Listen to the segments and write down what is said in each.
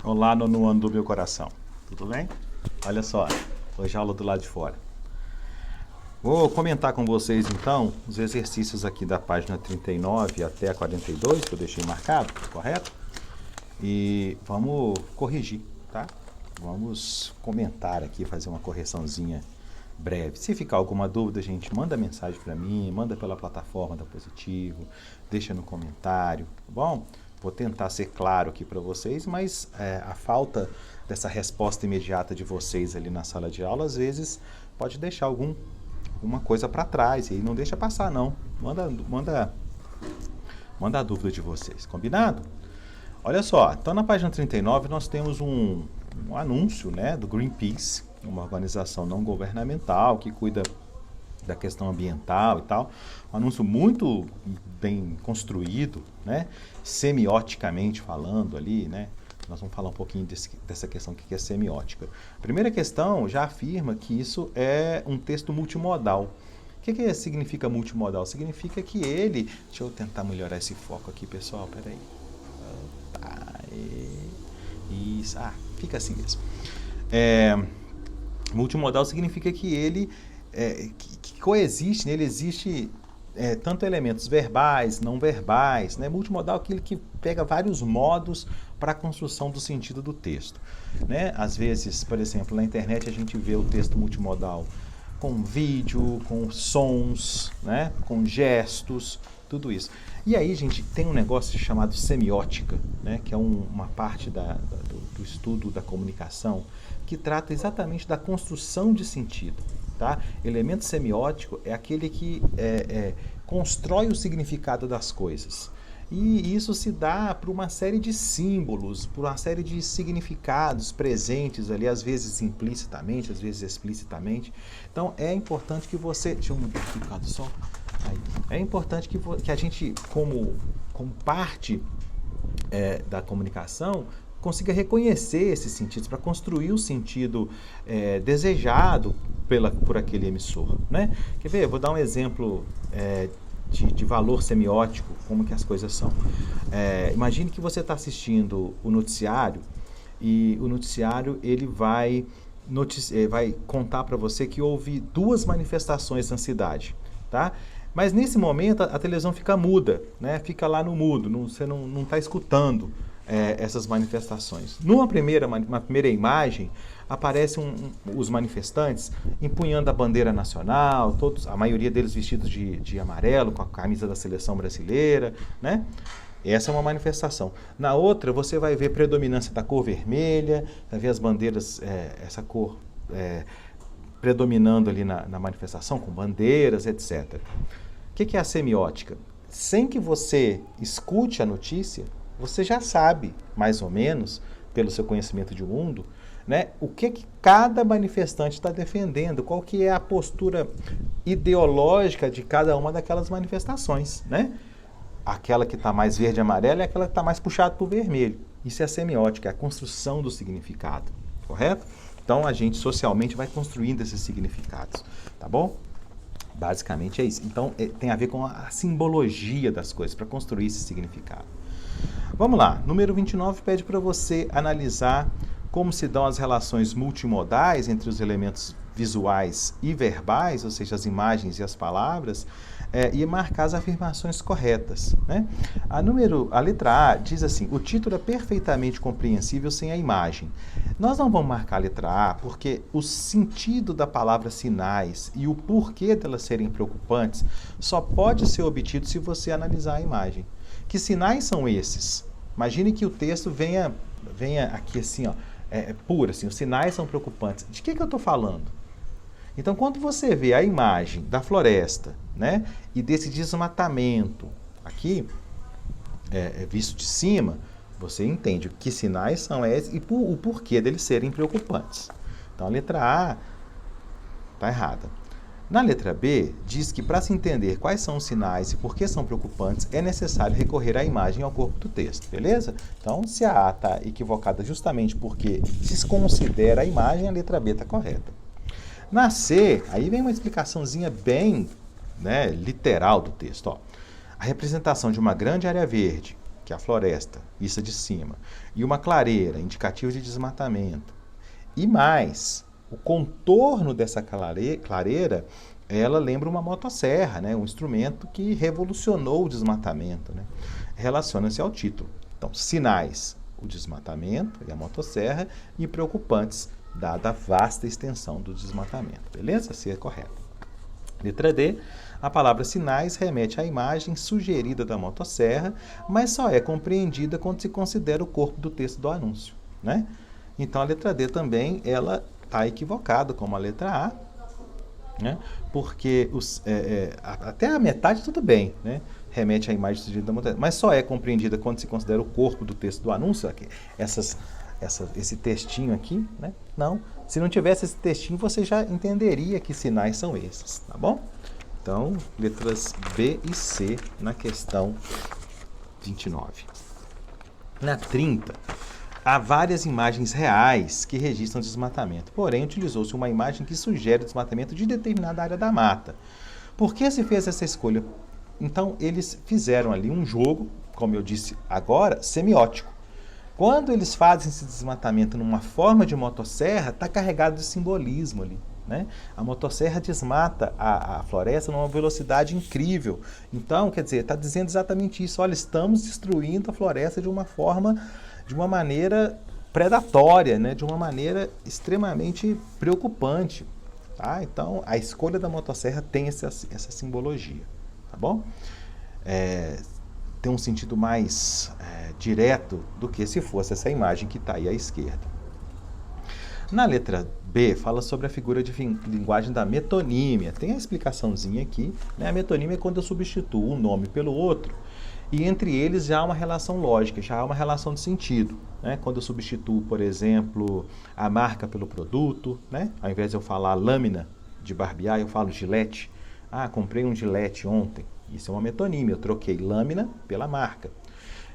Olá, nono ano do meu coração. Tudo bem? Olha só, hoje a aula do lado de fora. Vou comentar com vocês, então, os exercícios aqui da página 39 até a 42, que eu deixei marcado, correto? E vamos corrigir, tá? Vamos comentar aqui, fazer uma correçãozinha breve. Se ficar alguma dúvida, gente, manda mensagem para mim, manda pela plataforma da Positivo, deixa no comentário, tá bom? Vou tentar ser claro aqui para vocês, mas a falta dessa resposta imediata de vocês ali na sala de aula, às vezes, pode deixar alguma coisa para trás, e aí não deixa passar, não. Manda a dúvida de vocês, combinado? Olha só, então na página 39 nós temos um anúncio, né, do Greenpeace, uma organização não governamental que cuida da questão ambiental e tal. Um anúncio muito bem construído, né, semioticamente falando ali, né. Nós vamos falar um pouquinho dessa questão que é semiótica. A primeira questão já afirma que isso é um texto multimodal. O que significa multimodal? Significa que ele... Deixa eu tentar melhorar esse foco aqui, pessoal, peraí. Isso, fica assim mesmo. Multimodal significa que ele que coexiste, nele existe tanto elementos verbais, não verbais, né? Multimodal é aquele que pega vários modos para a construção do sentido do texto, né? Às vezes, por exemplo, na internet a gente vê o texto multimodal com vídeo, com sons, né? Com gestos, tudo isso. E aí, gente, tem um negócio chamado semiótica, né? Que é uma parte do estudo da comunicação que trata exatamente da construção de sentido. Tá? Elemento semiótico é aquele que constrói o significado das coisas. E isso se dá por uma série de símbolos, por uma série de significados presentes ali, às vezes implicitamente, às vezes explicitamente. Então, é importante que você... Deixa eu mudar aqui o lado do sol. Aí. É importante que a gente, como parte da comunicação, consiga reconhecer esses sentidos, para construir o sentido desejado por aquele emissor, né? Quer ver? Vou dar um exemplo de valor semiótico, como que as coisas são. Imagine que você está assistindo o noticiário, e o noticiário ele vai contar para você que houve 2 manifestações na cidade, tá? Mas nesse momento a televisão fica muda, né? Fica lá no mudo, você não está escutando essas manifestações. Numa primeira imagem, aparecem os manifestantes empunhando a bandeira nacional, a maioria deles vestidos de amarelo, com a camisa da seleção brasileira, né? Essa é uma manifestação. Na outra, você vai ver predominância da cor vermelha, vai ver as bandeiras, essa cor predominando ali na manifestação, com bandeiras, etc. O que é a semiótica? Sem que você escute a notícia, você já sabe, mais ou menos, pelo seu conhecimento de mundo, né, o que cada manifestante está defendendo, qual que é a postura ideológica de cada uma daquelas manifestações, né? Aquela que está mais verde e amarela é aquela que está mais puxada para o vermelho. Isso é a semiótica, é a construção do significado, correto? Então, a gente socialmente vai construindo esses significados, tá bom? Basicamente é isso. Então, tem a ver com a simbologia das coisas, para construir esse significado. Vamos lá, número 29 pede para você analisar como se dão as relações multimodais entre os elementos visuais e verbais, ou seja, as imagens e as palavras, e marcar as afirmações corretas, né? A letra A diz assim: o título é perfeitamente compreensível sem a imagem. Nós não vamos marcar a letra A porque o sentido da palavra sinais e o porquê delas serem preocupantes só pode ser obtido se você analisar a imagem. Que sinais são esses? Imagine que o texto venha aqui assim, ó, puro, assim, os sinais são preocupantes. De que eu estou falando? Então, quando você vê a imagem da floresta, né, e desse desmatamento aqui, visto de cima, você entende que sinais são esses e o porquê deles serem preocupantes. Então, a letra A está errada. Na letra B, diz que para se entender quais são os sinais e por que são preocupantes, é necessário recorrer à imagem e ao corpo do texto, beleza? Então, se a A está equivocada justamente porque se considera a imagem, a letra B está correta. Na C, aí vem uma explicaçãozinha bem, né, literal do texto. Ó. A representação de uma grande área verde que é a floresta, vista de cima, e uma clareira, indicativo de desmatamento, e mais, o contorno dessa clareira, ela lembra uma motosserra, né? Um instrumento que revolucionou o desmatamento, né? Relaciona-se ao título. Então, sinais, o desmatamento e a motosserra, e preocupantes, dada a vasta extensão do desmatamento. Beleza? Se é correto. Letra D, a palavra sinais remete à imagem sugerida da motosserra, mas só é compreendida quando se considera o corpo do texto do anúncio, né? Então, a letra D também, ela está equivocada, como a letra A, né? Porque até a metade tudo bem, né? Remete à imagem sugerida da motosserra, mas só é compreendida quando se considera o corpo do texto do anúncio, aqui, esse textinho aqui, né? Não, se não tivesse esse textinho, você já entenderia que sinais são esses, tá bom? Então, letras B e C na questão 29. Na 30, há várias imagens reais que registram desmatamento, porém, utilizou-se uma imagem que sugere o desmatamento de determinada área da mata. Por que se fez essa escolha? Então, eles fizeram ali um jogo, como eu disse agora, semiótico. Quando eles fazem esse desmatamento numa forma de motosserra, está carregado de simbolismo ali, né? A motosserra desmata a floresta numa velocidade incrível. Então, quer dizer, está dizendo exatamente isso. Olha, estamos destruindo a floresta de uma maneira predatória, né? De uma maneira extremamente preocupante. Tá? Então, a escolha da motosserra tem essa simbologia, tá bom? Tem um sentido mais direto do que se fosse essa imagem que está aí à esquerda. Na letra B, fala sobre a figura de linguagem da metonímia. Tem a explicaçãozinha aqui, né? A metonímia é quando eu substituo um nome pelo outro, e entre eles já há uma relação lógica, já há uma relação de sentido, né? Quando eu substituo, por exemplo, a marca pelo produto, né? Ao invés de eu falar lâmina de barbear, eu falo gilete. Ah, comprei um gilete ontem. Isso é uma metonímia, eu troquei lâmina pela marca.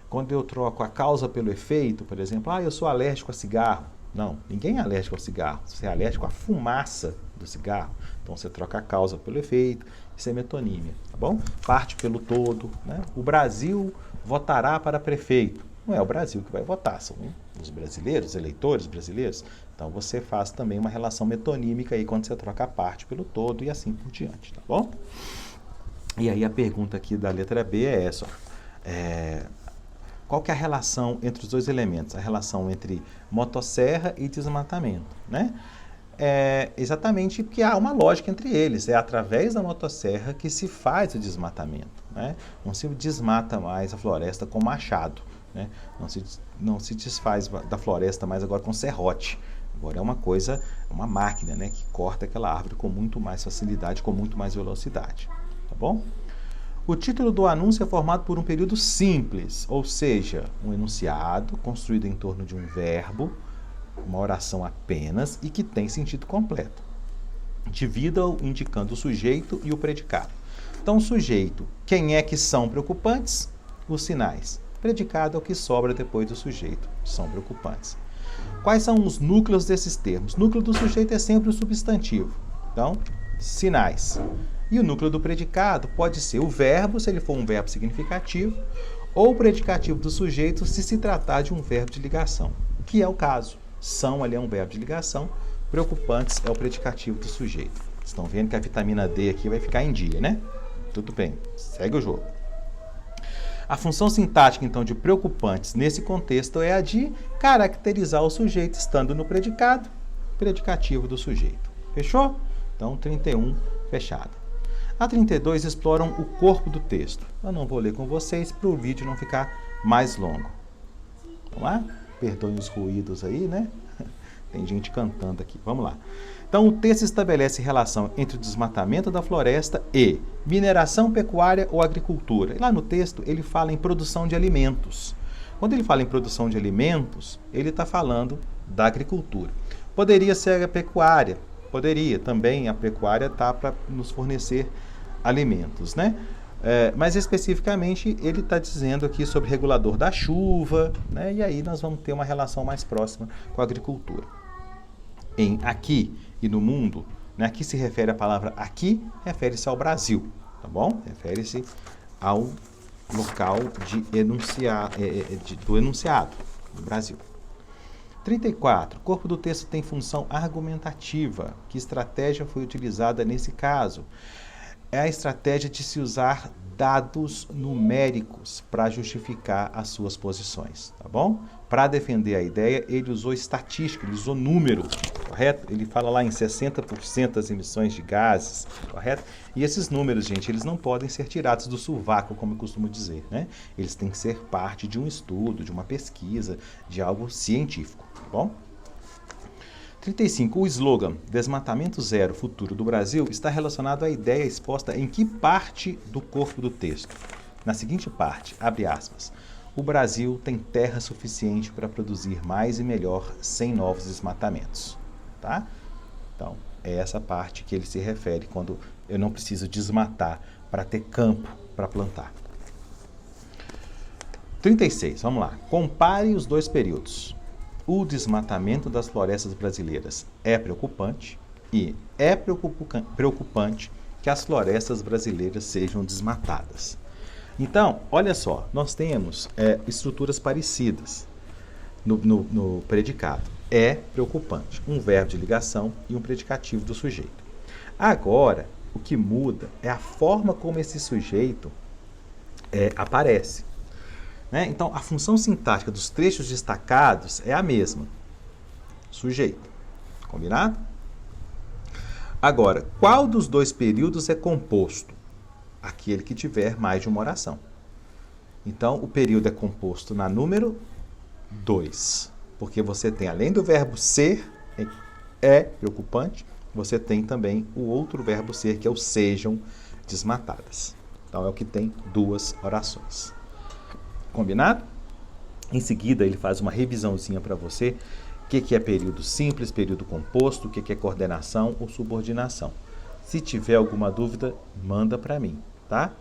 Quando eu troco a causa pelo efeito, por exemplo, eu sou alérgico a cigarro. Não, ninguém é alérgico ao cigarro. Você é alérgico à fumaça do cigarro. Então, você troca a causa pelo efeito. Isso é metonímia, tá bom? Parte pelo todo, né? O Brasil votará para prefeito. Não é o Brasil que vai votar, são os brasileiros, os eleitores brasileiros. Então, você faz também uma relação metonímica aí quando você troca a parte pelo todo e assim por diante, tá bom? E aí a pergunta aqui da letra B é essa. Qual que é a relação entre os dois elementos? A relação entre motosserra e desmatamento, né? Exatamente porque há uma lógica entre eles. É através da motosserra que se faz o desmatamento, né? Não se desmata mais a floresta com machado, né? Não se desfaz da floresta mais agora com serrote. Agora é uma máquina, né, que corta aquela árvore com muito mais facilidade, com muito mais velocidade. Tá bom? O título do anúncio é formado por um período simples, ou seja, um enunciado construído em torno de um verbo, uma oração apenas e que tem sentido completo. Divida-o indicando o sujeito e o predicado. Então, o sujeito, quem é que são preocupantes? Os sinais. Predicado é o que sobra depois do sujeito, são preocupantes. Quais são os núcleos desses termos? O núcleo do sujeito é sempre o substantivo. Então, sinais. E o núcleo do predicado pode ser o verbo, se ele for um verbo significativo, ou o predicativo do sujeito, se tratar de um verbo de ligação, que é o caso. São ali é um verbo de ligação, preocupantes é o predicativo do sujeito. Vocês estão vendo que a vitamina D aqui vai ficar em dia, né? Tudo bem, segue o jogo. A função sintática, então, de preocupantes nesse contexto é a de caracterizar o sujeito estando no predicado, predicativo do sujeito. Fechou? Então, 31, fechado. A 32 exploram o corpo do texto. Eu não vou ler com vocês para o vídeo não ficar mais longo. Vamos lá? Perdoem os ruídos aí, né? Tem gente cantando aqui. Vamos lá. Então, o texto estabelece relação entre o desmatamento da floresta e mineração, pecuária ou agricultura. E lá no texto, ele fala em produção de alimentos. Quando ele fala em produção de alimentos, ele está falando da agricultura. Poderia ser a pecuária. Poderia também, a pecuária está para nos fornecer alimentos, né? Mas especificamente ele está dizendo aqui sobre regulador da chuva, né? E aí nós vamos ter uma relação mais próxima com a agricultura. Em aqui e no mundo, né? Aqui se refere a palavra aqui, refere-se ao Brasil, tá bom? Refere-se ao local do enunciado do Brasil. 34. O corpo do texto tem função argumentativa. Que estratégia foi utilizada nesse caso? É a estratégia de se usar dados numéricos para justificar as suas posições, tá bom? Para defender a ideia, ele usou estatística, ele usou número, correto? Ele fala lá em 60% das emissões de gases, correto? E esses números, gente, eles não podem ser tirados do sovaco, como eu costumo dizer, né? Eles têm que ser parte de um estudo, de uma pesquisa, de algo científico, tá bom? 35. O slogan Desmatamento Zero, Futuro do Brasil está relacionado à ideia exposta em que parte do corpo do texto? Na seguinte parte, abre aspas, o Brasil tem terra suficiente para produzir mais e melhor sem novos desmatamentos. Tá? Então, é essa parte que ele se refere quando eu não preciso desmatar para ter campo para plantar. 36. Vamos lá. Compare os dois períodos. O desmatamento das florestas brasileiras é preocupante e é preocupante que as florestas brasileiras sejam desmatadas. Então, olha só, nós temos estruturas parecidas no predicado. É preocupante, um verbo de ligação e um predicativo do sujeito. Agora, o que muda é a forma como esse sujeito aparece. Né? Então, a função sintática dos trechos destacados é a mesma. Sujeito. Combinado? Agora, qual dos dois períodos é composto? Aquele que tiver mais de uma oração. Então, o período é composto na número 2. Porque você tem, além do verbo ser, é preocupante, você tem também o outro verbo ser, que é o sejam desmatadas. Então, é o que tem duas orações. Combinado? Em seguida, ele faz uma revisãozinha para você. O que é período simples, período composto, o que é coordenação ou subordinação. Se tiver alguma dúvida, manda para mim, tá?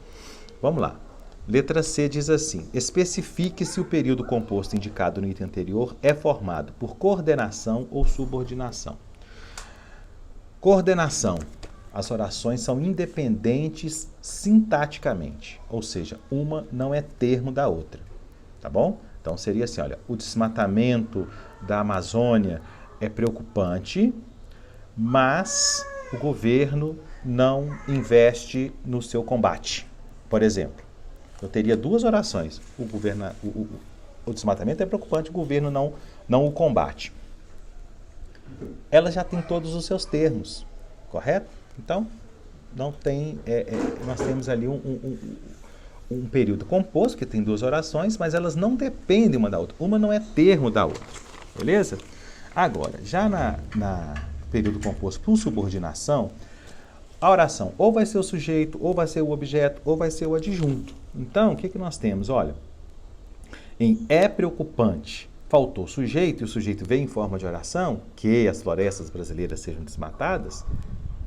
Vamos lá. Letra C diz assim, especifique se o período composto indicado no item anterior é formado por coordenação ou subordinação. Coordenação. As orações são independentes sintaticamente, ou seja, uma não é termo da outra, tá bom? Então seria assim, olha, o desmatamento da Amazônia é preocupante, mas o governo não investe no seu combate. Por exemplo, eu teria duas orações, o desmatamento é preocupante, o governo não o combate. Ela já tem todos os seus termos, correto? Então, não tem, nós temos ali um período composto, que tem duas orações, mas elas não dependem uma da outra. Uma não é termo da outra, beleza? Agora, já na período composto por subordinação, a oração ou vai ser o sujeito, ou vai ser o objeto, ou vai ser o adjunto. Então, o que nós temos? Olha, em é preocupante, faltou sujeito, e o sujeito veio em forma de oração, que as florestas brasileiras sejam desmatadas.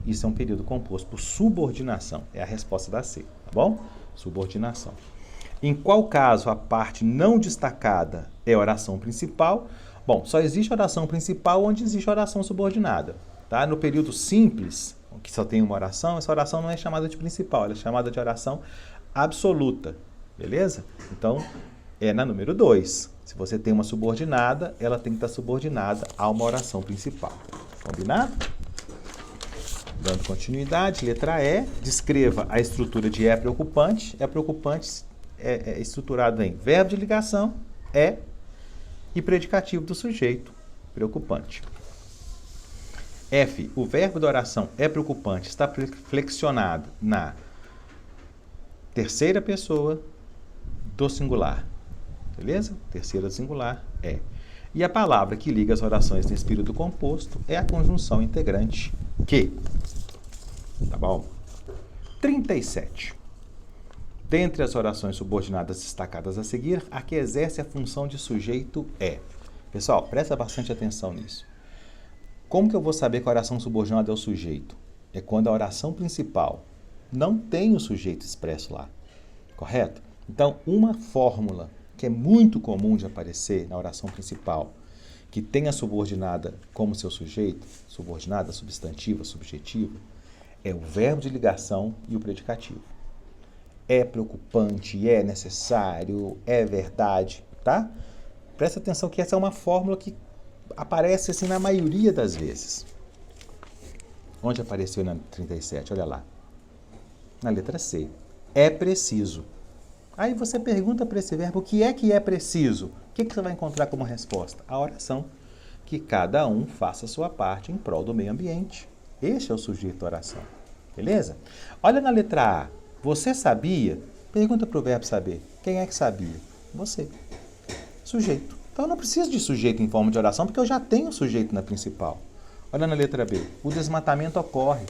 Isso é um período composto por subordinação. É a resposta da C, tá bom? Subordinação. Em qual caso a parte não destacada é a oração principal? Bom, só existe oração principal onde existe oração subordinada. Tá? No período simples, que só tem uma oração, essa oração não é chamada de principal, ela é chamada de oração absoluta. Beleza? Então, é na número 2. Se você tem uma subordinada, ela tem que estar subordinada a uma oração principal. Combinado? Dando continuidade, letra E, descreva a estrutura de é preocupante. É preocupante é estruturado em verbo de ligação, e predicativo do sujeito, preocupante. F, o verbo da oração é preocupante está flexionado na terceira pessoa do singular. Beleza? Terceira do singular, é. E a palavra que liga as orações nesse período composto é a conjunção integrante que. Tá bom? 37. Dentre as orações subordinadas destacadas a seguir, a que exerce a função de sujeito é. Pessoal, presta bastante atenção nisso. Como que eu vou saber que a oração subordinada é o sujeito? É quando a oração principal não tem o sujeito expresso lá. Correto? Então, uma fórmula que é muito comum de aparecer na oração principal, que tem a subordinada como seu sujeito, subordinada, substantiva, subjetiva, é o verbo de ligação e o predicativo. é preocupante, é necessário, é verdade, tá? Presta atenção que essa é uma fórmula que aparece assim na maioria das vezes. Onde apareceu na 37? Olha lá. Na letra C. É preciso. Aí você pergunta para esse verbo o que é preciso. O que você vai encontrar como resposta? A oração. Que cada um faça a sua parte em prol do meio ambiente. Este é o sujeito da oração. Beleza? Olha na letra A. Você sabia? Pergunta para o verbo saber. Quem é que sabia? Você. Sujeito. Então eu não preciso de sujeito em forma de oração porque eu já tenho sujeito na principal. Olha na letra B. O desmatamento ocorre.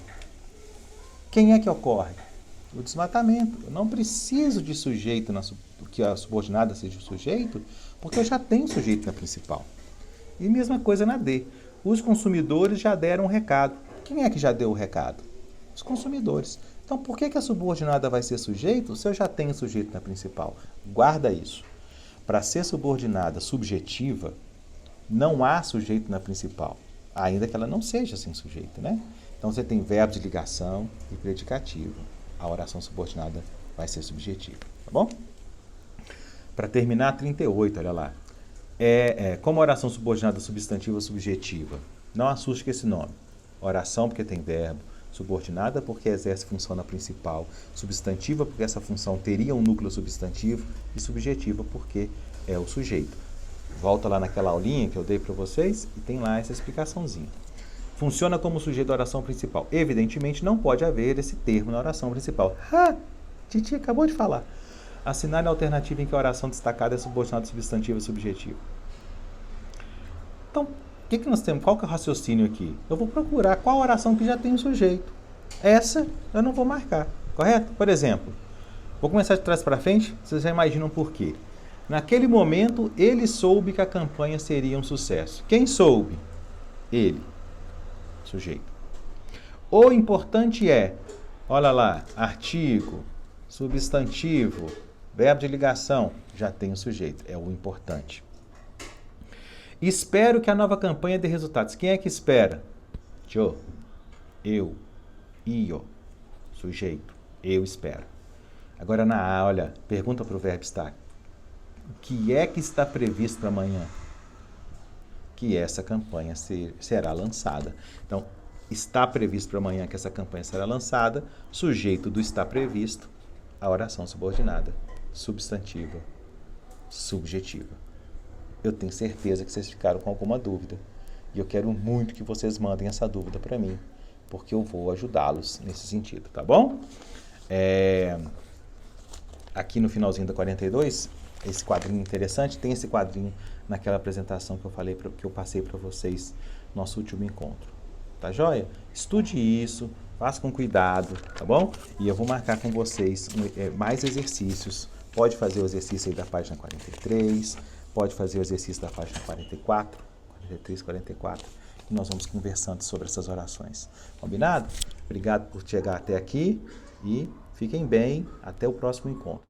Quem é que ocorre? O desmatamento. Eu não preciso de sujeito, que a subordinada seja o sujeito, porque eu já tenho sujeito na principal. E mesma coisa na D. Os consumidores já deram um recado. Quem é que já deu o recado? Os consumidores. Então, por que a subordinada vai ser sujeito se eu já tenho sujeito na principal? Guarda isso. Para ser subordinada subjetiva, não há sujeito na principal, ainda que ela não seja sem sujeito, né? Então, você tem verbo de ligação e predicativo. A oração subordinada vai ser subjetiva, tá bom? Para terminar, 38, olha lá. Como oração subordinada substantiva ou subjetiva? Não assuste com esse nome. Oração porque tem verbo, subordinada porque exerce função na principal, substantiva porque essa função teria um núcleo substantivo e subjetiva porque é o sujeito. Volta lá naquela aulinha que eu dei para vocês e tem lá essa explicaçãozinha. Funciona como sujeito da oração principal. Evidentemente, não pode haver esse termo na oração principal. Titi acabou de falar. Assinale a alternativa em que a oração destacada é subordinada substantiva subjetiva. Então, o que nós temos? Qual que é o raciocínio aqui? Eu vou procurar qual oração que já tem um sujeito. Essa eu não vou marcar, correto? Por exemplo, vou começar de trás para frente, vocês já imaginam por quê. Naquele momento, ele soube que a campanha seria um sucesso. Quem soube? Ele, sujeito. O importante é, olha lá, artigo, substantivo, verbo de ligação, já tem o sujeito, é o importante. Espero que a nova campanha dê resultados. Quem é que espera? Eu, io, sujeito, eu espero. Agora na A, olha, pergunta para o verbo estar. O que é que está previsto para amanhã? Que essa campanha será lançada. Então, está previsto para amanhã que essa campanha será lançada, sujeito do está previsto, a oração subordinada, substantiva, subjetiva. Eu tenho certeza que vocês ficaram com alguma dúvida. E eu quero muito que vocês mandem essa dúvida para mim, porque eu vou ajudá-los nesse sentido, tá bom? Aqui no finalzinho da 42, esse quadrinho interessante, tem esse quadrinho naquela apresentação que eu passei para vocês no nosso último encontro. Tá joia? Estude isso, faça com cuidado, tá bom? E eu vou marcar com vocês mais exercícios. Pode fazer o exercício aí da página 43, pode fazer o exercício da página 44, 43, 44, e nós vamos conversando sobre essas orações. Combinado? Obrigado por chegar até aqui e fiquem bem. Até o próximo encontro.